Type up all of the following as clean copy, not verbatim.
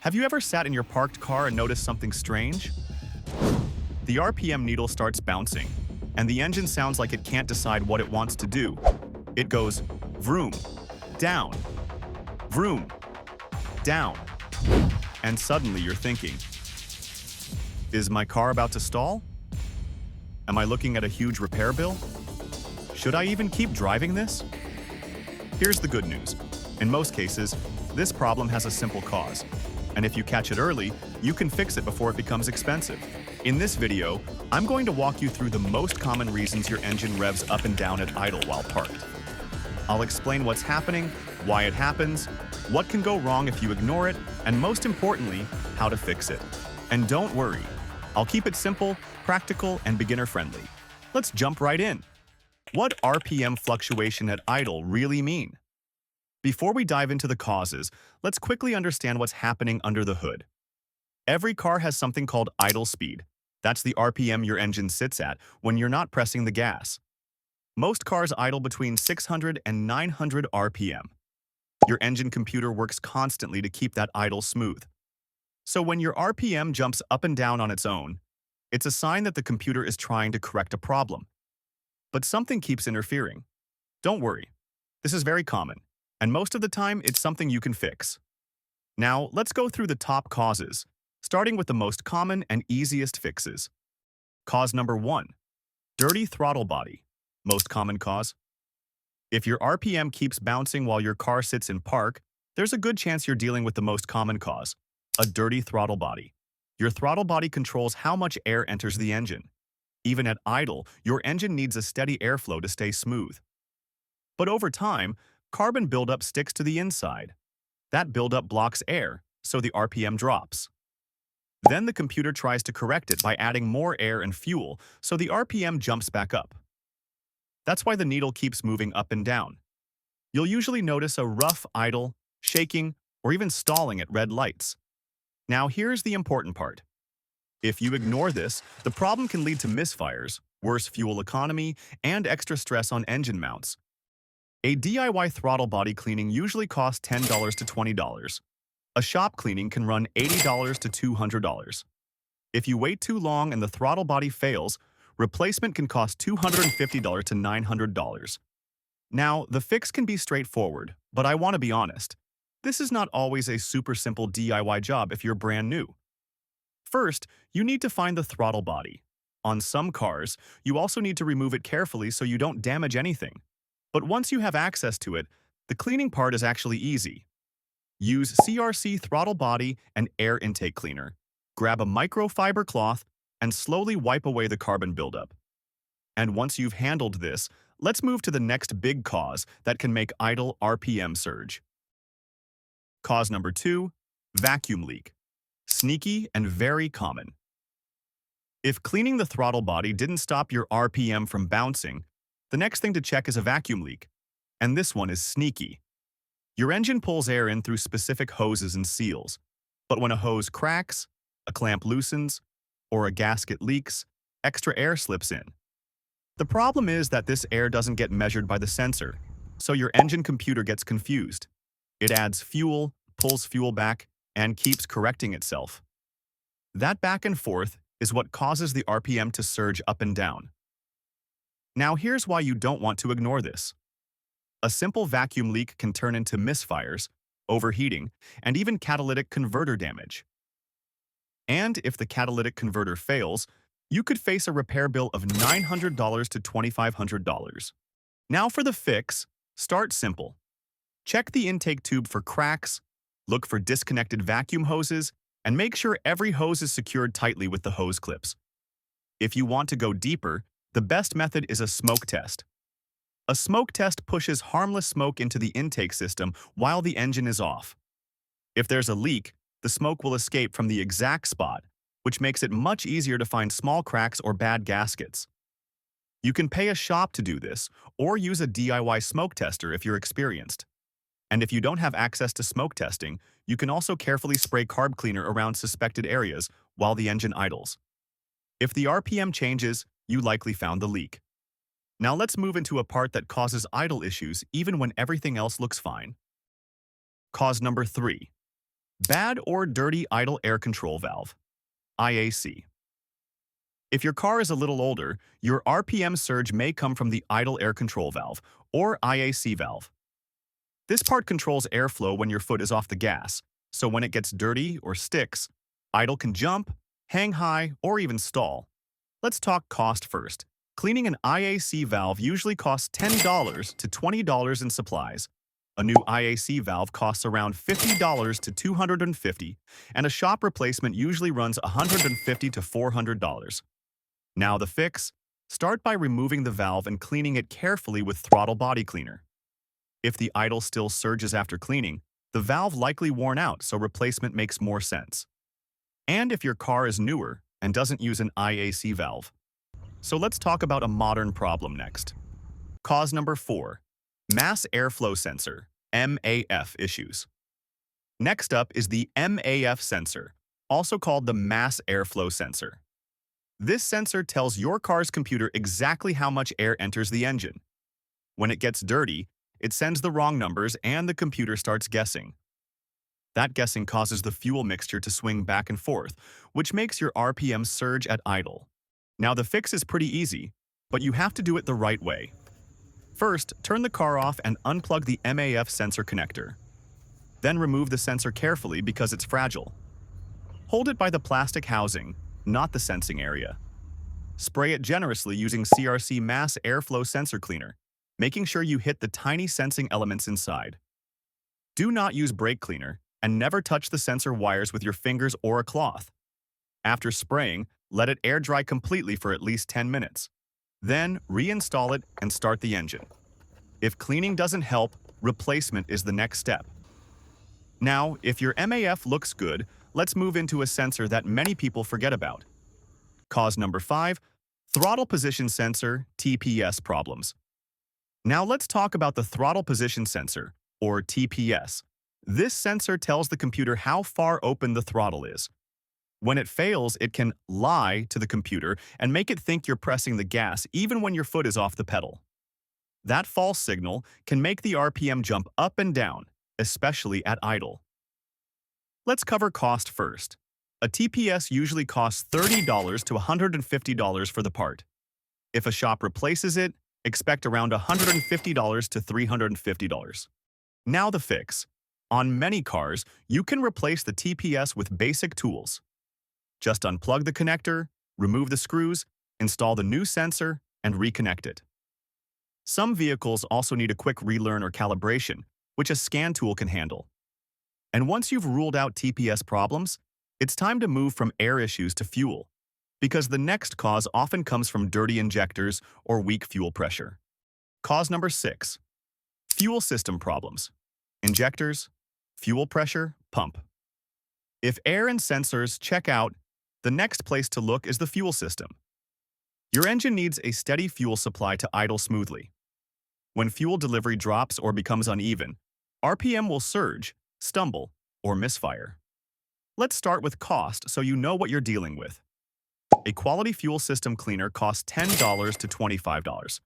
Have you ever sat in your parked car and noticed something strange? The RPM needle starts bouncing, and the engine sounds like it can't decide what it wants to do. It goes vroom, down, vroom, down. And suddenly you're thinking, is my car about to stall? Am I looking at a huge repair bill? Should I even keep driving this? Here's the good news. In most cases, this problem has a simple cause. And if you catch it early, you can fix it before it becomes expensive. In this video, I'm going to walk you through the most common reasons your engine revs up and down at idle while parked. I'll explain what's happening, why it happens, what can go wrong if you ignore it, and most importantly, how to fix it. And don't worry, I'll keep it simple, practical, and beginner-friendly. Let's jump right in. What RPM fluctuation at idle really mean? Before we dive into the causes, let's quickly understand what's happening under the hood. Every car has something called idle speed. That's the RPM your engine sits at when you're not pressing the gas. Most cars idle between 600 and 900 RPM. Your engine computer works constantly to keep that idle smooth. So when your RPM jumps up and down on its own, it's a sign that the computer is trying to correct a problem. But something keeps interfering. Don't worry, this is very common, and most of the time it's something you can fix. Now, let's go through the top causes, starting with the most common and easiest fixes. Cause number 1, dirty throttle body. Most common cause. If your RPM keeps bouncing while your car sits in park, there's a good chance you're dealing with the most common cause, a dirty throttle body. Your throttle body controls how much air enters the engine. Even at idle, your engine needs a steady airflow to stay smooth. But over time, carbon buildup sticks to the inside. That buildup blocks air, so the RPM drops. Then the computer tries to correct it by adding more air and fuel, so the RPM jumps back up. That's why the needle keeps moving up and down. You'll usually notice a rough idle, shaking, or even stalling at red lights. Now here's the important part. If you ignore this, the problem can lead to misfires, worse fuel economy, and extra stress on engine mounts. A DIY throttle body cleaning usually costs $10 to $20. A shop cleaning can run $80 to $200. If you wait too long and the throttle body fails, replacement can cost $250 to $900. Now, the fix can be straightforward, but I want to be honest. This is not always a super simple DIY job if you're brand new. First, you need to find the throttle body. On some cars, you also need to remove it carefully so you don't damage anything. But once you have access to it, the cleaning part is actually easy. Use CRC throttle body and air intake cleaner. Grab a microfiber cloth and slowly wipe away the carbon buildup. And once you've handled this, let's move to the next big cause that can make idle RPM surge. Cause number 2, vacuum leak. Sneaky and very common. If cleaning the throttle body didn't stop your RPM from bouncing, the next thing to check is a vacuum leak. And this one is sneaky. Your engine pulls air in through specific hoses and seals. But when a hose cracks, a clamp loosens, or a gasket leaks, extra air slips in. The problem is that this air doesn't get measured by the sensor, so your engine computer gets confused. It adds fuel, pulls fuel back, and keeps correcting itself. That back and forth is what causes the RPM to surge up and down. Now here's why you don't want to ignore this. A simple vacuum leak can turn into misfires, overheating, and even catalytic converter damage. And if the catalytic converter fails, you could face a repair bill of $900 to $2,500. Now for the fix, start simple. Check the intake tube for cracks, look for disconnected vacuum hoses, and make sure every hose is secured tightly with the hose clips. If you want to go deeper, the best method is a smoke test. A smoke test pushes harmless smoke into the intake system while the engine is off. If there's a leak, the smoke will escape from the exact spot, which makes it much easier to find small cracks or bad gaskets. You can pay a shop to do this, or use a DIY smoke tester if you're experienced. And if you don't have access to smoke testing, you can also carefully spray carb cleaner around suspected areas while the engine idles. If the RPM changes, you likely found the leak. Now let's move into a part that causes idle issues even when everything else looks fine. Cause number 3, Bad or dirty idle air control valve, IAC. If your car is a little older, your RPM surge may come from the idle air control valve, or IAC valve. This part controls airflow when your foot is off the gas, so when it gets dirty or sticks, idle can jump, hang high, or even stall. Let's talk cost first. Cleaning an IAC valve usually costs $10 to $20 in supplies. A new IAC valve costs around $50 to $250, and a shop replacement usually runs $150 to $400. Now the fix? Start by removing the valve and cleaning it carefully with Throttle body cleaner. If the idle still surges after cleaning, the valve likely worn out, so replacement makes more sense. And if your car is newer and doesn't use an IAC valve. So let's talk about a modern problem next. Cause number 4. Mass airflow sensor, MAF issues. Next up is the MAF sensor, also called the mass airflow sensor. This sensor tells your car's computer exactly how much air enters the engine. When it gets dirty, it sends the wrong numbers and the computer starts guessing. That guessing causes the fuel mixture to swing back and forth, which makes your RPM surge at idle. Now the fix is pretty easy, but you have to do it the right way. First, turn the car off and unplug the MAF sensor connector. Then remove the sensor carefully because it's fragile. Hold it by the plastic housing, not the sensing area. Spray it generously using CRC mass airflow sensor cleaner, making sure you hit the tiny sensing elements inside. Do not use brake cleaner, and never touch the sensor wires with your fingers or a cloth. After spraying, let it air dry completely for at least 10 minutes. Then, reinstall it and start the engine. If cleaning doesn't help, replacement is the next step. Now, if your MAF looks good, let's move into a sensor that many people forget about. Cause number 5, throttle position sensor, TPS problems. Now let's talk about the throttle position sensor, or TPS. This sensor tells the computer how far open the throttle is. When it fails, it can lie to the computer and make it think you're pressing the gas even when your foot is off the pedal. That false signal can make the RPM jump up and down, especially at idle. Let's cover cost first. A TPS usually costs $30 to $150 for the part. If a shop replaces it, expect around $150 to $350. Now the fix. On many cars, you can replace the TPS with basic tools. Just unplug the connector, remove the screws, install the new sensor, and reconnect it. Some vehicles also need a quick relearn or calibration, which a scan tool can handle. And once you've ruled out TPS problems, it's time to move from air issues to fuel, because the next cause often comes from dirty injectors or weak fuel pressure. Cause number 6. Fuel system problems. Injectors, fuel pressure, pump. If air and sensors check out, the next place to look is the fuel system. Your engine needs a steady fuel supply to idle smoothly. When fuel delivery drops or becomes uneven, RPM will surge, stumble, or misfire. Let's start with cost so you know what you're dealing with. A quality fuel system cleaner costs $10 to $25.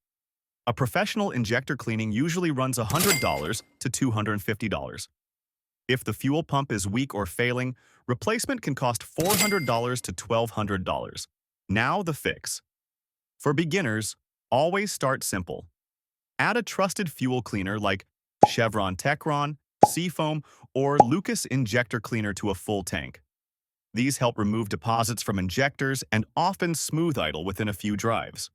A professional injector cleaning usually runs $100 to $250. If the fuel pump is weak or failing, replacement can cost $400 to $1,200. Now the fix. For beginners, always start simple. Add a trusted fuel cleaner like Chevron Techron, Seafoam, or Lucas injector cleaner to a full tank. These help remove deposits from injectors and often smooth idle within a few drives.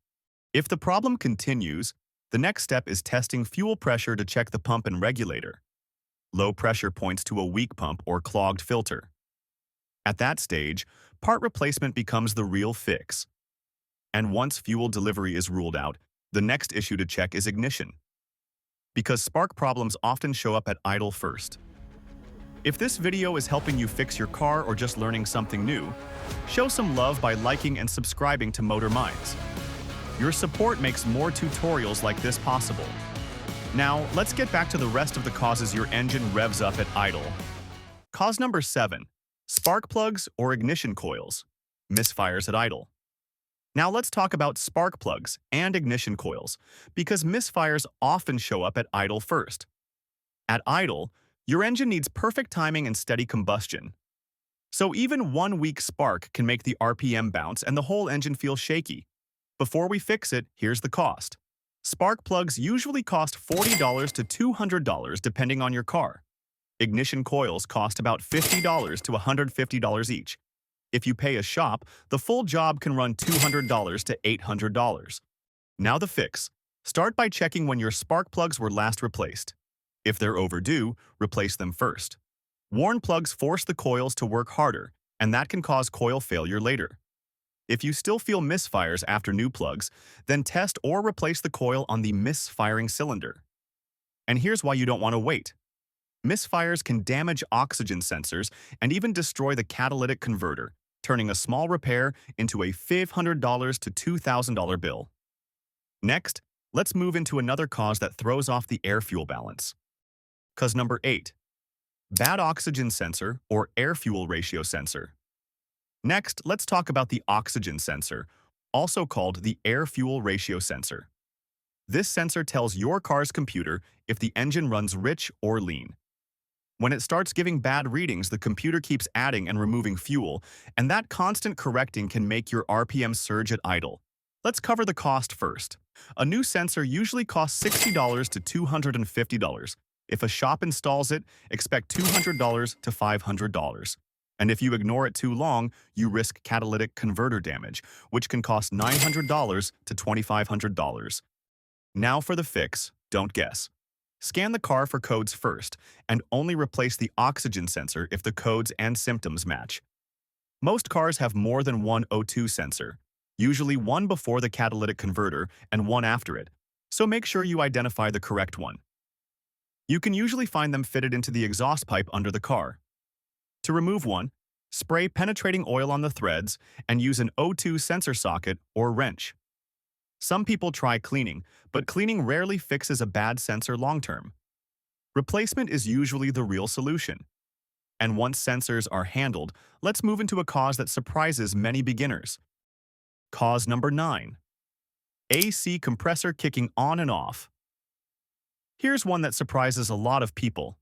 If the problem continues, the next step is testing fuel pressure to check the pump and regulator. Low pressure points to a weak pump or clogged filter. At that stage, part replacement becomes the real fix. And once fuel delivery is ruled out, the next issue to check is ignition, because spark problems often show up at idle first. If this video is helping you fix your car or just learning something new, show some love by liking and subscribing to Motor Minds. Your support makes more tutorials like this possible. Now, let's get back to the rest of the causes your engine revs up at idle. Cause number 7. Spark plugs or ignition coils. Misfires at idle. Now let's talk about spark plugs and ignition coils, because misfires often show up at idle first. At idle, Your engine needs perfect timing and steady combustion. So even one weak spark can make the RPM bounce and the whole engine feel shaky. Before we fix it, here's the cost. Spark plugs usually cost $40 to $200 depending on your car. Ignition coils cost about $50 to $150 each. If you pay a shop, the full job can run $200 to $800. Now the fix. Start by checking when your spark plugs were last replaced. If they're overdue, replace them first. Worn plugs force the coils to work harder, and that can cause coil failure later. If you still feel misfires after new plugs, then test or replace the coil on the misfiring cylinder. And here's why you don't want to wait. Misfires can damage oxygen sensors and even destroy the catalytic converter, turning a small repair into a $500 to $2,000 bill. Next, let's move into another cause that throws off the air-fuel balance. Cause number 8. Bad oxygen sensor or air-fuel ratio sensor. Next, let's talk about the oxygen sensor, also called the air-fuel ratio sensor. This sensor tells your car's computer if the engine runs rich or lean. When it starts giving bad readings, the computer keeps adding and removing fuel, and that constant correcting can make your RPM surge at idle. Let's cover the cost first. A new sensor usually costs $60 to $250. If a shop installs it, expect $200 to $500. And if you ignore it too long, you risk catalytic converter damage, which can cost $900 to $2,500. Now for the fix, don't guess. Scan the car for codes first, and only replace the oxygen sensor if the codes and symptoms match. Most cars have more than one O2 sensor, usually one before the catalytic converter and one after it, so make sure you identify the correct one. You can usually find them fitted into the exhaust pipe under the car. To remove one, spray penetrating oil on the threads and use an O2 sensor socket or wrench. Some people try cleaning, but cleaning rarely fixes a bad sensor long-term. Replacement is usually the real solution. And once sensors are handled, let's move into a cause that surprises many beginners. Cause number 9. AC compressor kicking on and off. Here's one that surprises a lot of people.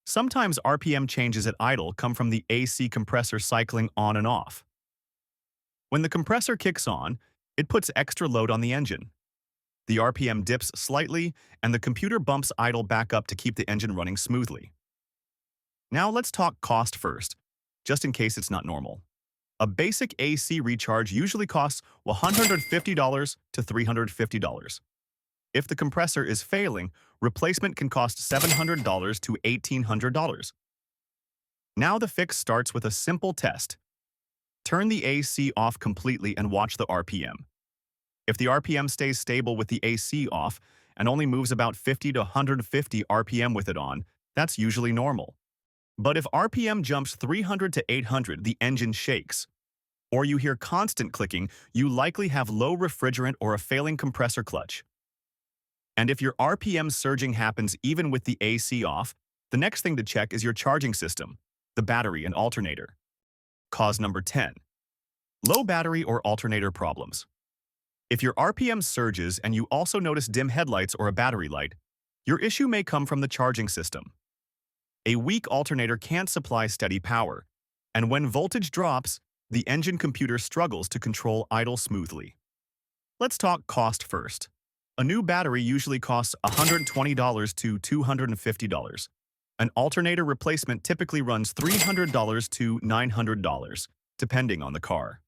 Sometimes RPM changes at idle come from the AC compressor cycling on and off. When the compressor kicks on, it puts extra load on the engine. The RPM dips slightly, and the computer bumps idle back up to keep the engine running smoothly. Now let's talk cost first, just in case it's not normal. A basic AC recharge usually costs $150 to $350. If the compressor is failing, replacement can cost $700 to $1,800. Now the fix starts with a simple test. Turn the AC off completely and watch the RPM. If the RPM stays stable with the AC off and only moves about 50 to 150 RPM with it on, that's usually normal. But if RPM jumps 300 to 800, the engine shakes. Or you hear constant clicking, you likely have low refrigerant or a failing compressor clutch. And if your RPM surging happens even with the AC off, the next thing to check is your charging system, the battery and alternator. Cause number 10. Low battery or alternator problems. If your RPM surges and you also notice dim headlights or a battery light, your issue may come from the charging system. A weak alternator can't supply steady power, and when voltage drops, the engine computer struggles to control idle smoothly. Let's talk cost first. A new battery usually costs $120 to $250. An alternator replacement typically runs $300 to $900, depending on the car.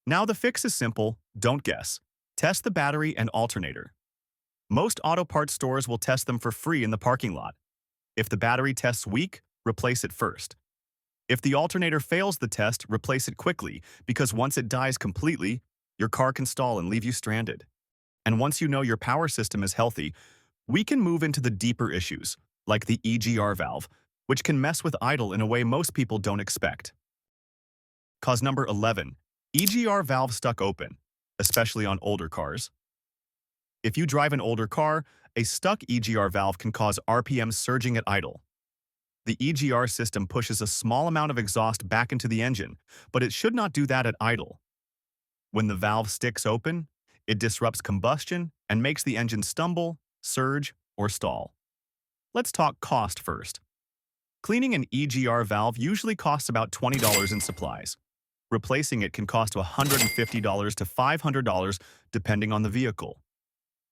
Now the fix is simple, don't guess. Test the battery and alternator. Most auto parts stores will test them for free in the parking lot. If the battery tests weak, replace it first. If the alternator fails the test, replace it quickly, because once it dies completely, your car can stall and leave you stranded. And once you know your power system is healthy, we can move into the deeper issues, like the EGR valve, which can mess with idle in a way most people don't expect. Cause number 11. EGR valve stuck open, especially on older cars. If you drive an older car, a stuck EGR valve can cause RPM surging at idle. The EGR system pushes a small amount of exhaust back into the engine, but it should not do that at idle. When the valve sticks open, it disrupts combustion and makes the engine stumble, surge, or stall. Let's talk cost first. Cleaning an EGR valve usually costs about $20 in supplies. Replacing it can cost $150 to $500 depending on the vehicle.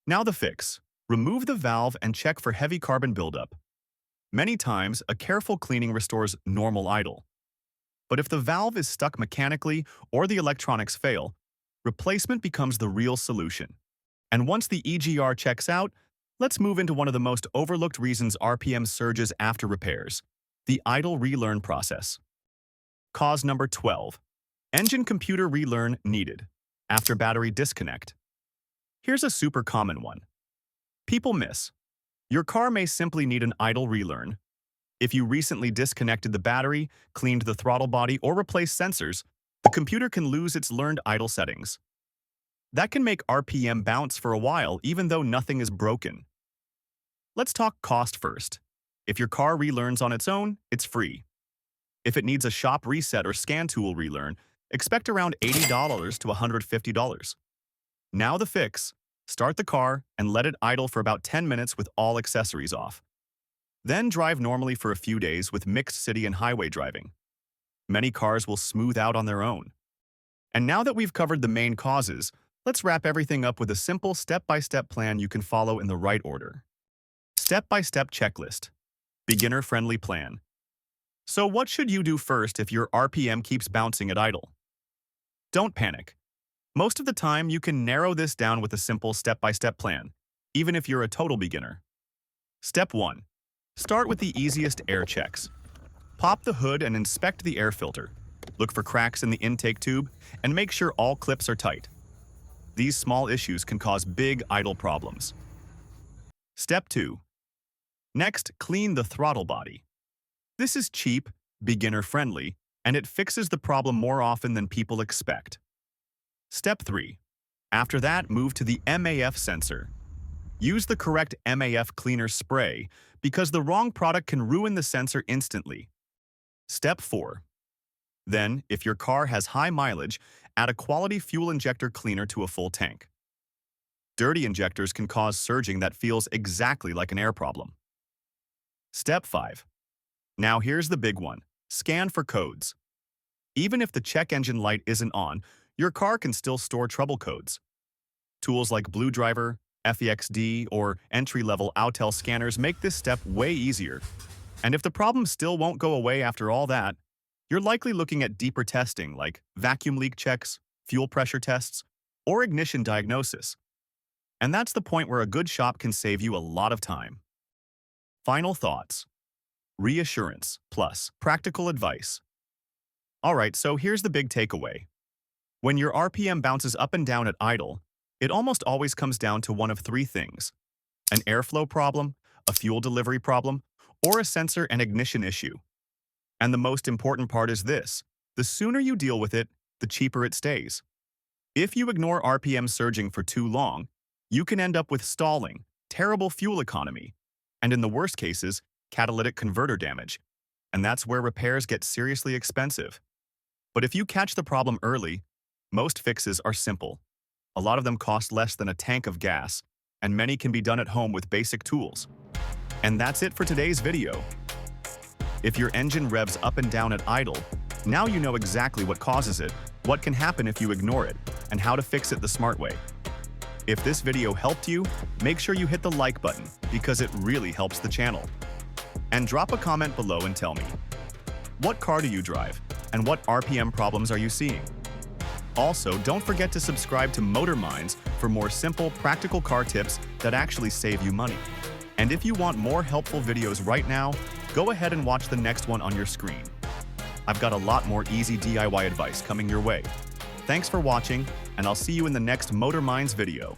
Now the fix. Remove the valve and check for heavy carbon buildup. Many times, a careful cleaning restores normal idle. But if the valve is stuck mechanically or the electronics fail, replacement becomes the real solution. And once the EGR checks out, let's move into one of the most overlooked reasons RPM surges after repairs, the idle relearn process. Cause number 12. Engine computer relearn needed after battery disconnect. Here's a super common one. People miss. Your car may simply need an idle relearn. If you recently disconnected the battery, cleaned the throttle body, or replaced sensors, the computer can lose its learned idle settings. That can make RPM bounce for a while even though nothing is broken. Let's talk cost first. If your car relearns on its own, it's free. If it needs a shop reset or scan tool relearn, expect around $80 to $150. Now the fix. Start the car and let it idle for about 10 minutes with all accessories off. Then drive normally for a few days with mixed city and highway driving. Many cars will smooth out on their own. And now that we've covered the main causes, let's wrap everything up with a simple step-by-step plan you can follow in the right order. Step-by-step checklist. Beginner-friendly plan. So what should you do first if your RPM keeps bouncing at idle? Don't panic. Most of the time, you can narrow this down with a simple step-by-step plan, even if you're a total beginner. Step 1. Start with the easiest air checks. Pop the hood and inspect the air filter. Look for cracks in the intake tube and make sure all clips are tight. These small issues can cause big idle problems. Step 2. Next, clean the throttle body. This is cheap, beginner-friendly, and it fixes the problem more often than people expect. Step 3. After that, move to the MAF sensor. Use the correct MAF cleaner spray because the wrong product can ruin the sensor instantly. Step 4. Then, if your car has high mileage, add a quality fuel injector cleaner to a full tank. Dirty injectors can cause surging that feels exactly like an air problem. Step 5. Now here's the big one. Scan for codes. Even if the check engine light isn't on, your car can still store trouble codes. Tools like Blue Driver, FEXD, or entry-level Autel scanners make this step way easier. And if the problem still won't go away after all that, you're likely looking at deeper testing like vacuum leak checks, fuel pressure tests, or ignition diagnosis. And that's the point where a good shop can save you a lot of time. Final thoughts. Reassurance plus practical advice. Alright, so here's the big takeaway. When your RPM bounces up and down at idle, it almost always comes down to one of three things: an airflow problem, a fuel delivery problem, or a sensor and ignition issue. And the most important part is this: the sooner you deal with it, the cheaper it stays. If you ignore RPM surging for too long, you can end up with stalling, terrible fuel economy, and in the worst cases, catalytic converter damage. And that's where repairs get seriously expensive. But if you catch the problem early, most fixes are simple. A lot of them cost less than a tank of gas, and many can be done at home with basic tools. And that's it for today's video. If your engine revs up and down at idle, now you know exactly what causes it, what can happen if you ignore it, and how to fix it the smart way. If this video helped you, make sure you hit the like button because it really helps the channel. And drop a comment below and tell me, what car do you drive, and what RPM problems are you seeing? Also, don't forget to subscribe to Motor Minds for more simple, practical car tips that actually save you money. And if you want more helpful videos right now, go ahead and watch the next one on your screen. I've got a lot more easy DIY advice coming your way. Thanks for watching, and I'll see you in the next Motor Minds video.